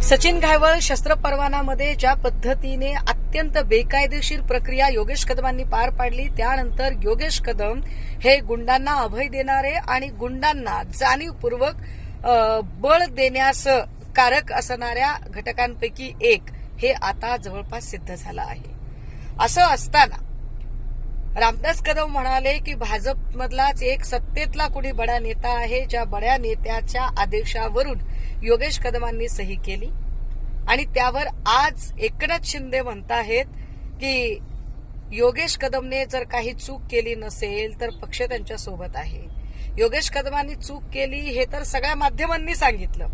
सचिन घायवळ शस्त्र परवानामध्ये ज्या पद्धतीने अत्यंत बेकायदेशीर प्रक्रिया योगेश कदमांनी पार पाडली, त्यानंतर योगेश कदम हे गुंडांना अभय देणारे आणि गुंडांना जाणीवपूर्वक बळ देण्यास कारक असणाऱ्या घटकांपैकी एक हे आता जवळपास सिद्ध झालं आहे। असं असताना रामदास कदम म्हणाले की भाजपमधलाच एक सत्तेतला कुणी बडा नेता आहे, ज्या बड्या नेत्याच्या आदेशावरून योगेश कदमांनी सही केली आणि त्यावर आज एकनाथ शिंदे म्हणताहेत की योगेश कदमने जर काही चूक केली नसेल तर पक्ष त्यांच्या सोबत आहे। योगेश कदमांनी चूक केली हे तर सगळ्या माध्यमांनी सांगितलं,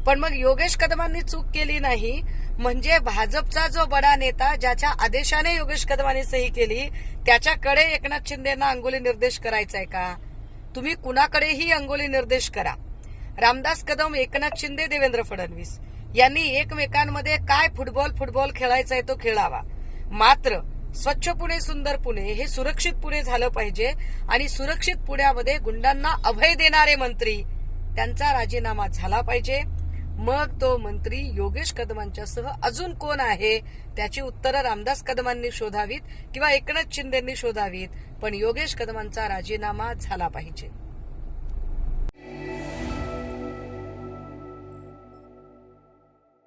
पण मग योगेश कदमांनी चूक केली नाही म्हणजे भाजपचा जो बडा नेता ज्याच्या आदेशाने योगेश कदमांनी सही केली त्याच्याकडे एकनाथ शिंदेना अंगुली निर्देश करायचा आहे का? तुम्ही कुणाकडेही अंगुली निर्देश करा। रामदास कदम, एकनाथ शिंदे, देवेंद्र फडणवीस यांनी एकमेकांमध्ये काय फुटबॉल खेळायचा आहे तो खेळावा, मात्र स्वच्छ पुणे सुंदर पुणे हे सुरक्षित पुणे झालं पाहिजे आणि सुरक्षित पुण्यामध्ये गुंडांना अभय देणारे मंत्री त्यांचा राजीनामा झाला पाहिजे। मग तो मंत्री योगेश कदमांच्यासह अजून कोण आहे त्याची उत्तरं रामदास कदमांनी शोधावीत किंवा एकनाथ शिंदेंनी शोधावीत, पण योगेश कदमांचा राजीनामा झाला पाहिजे।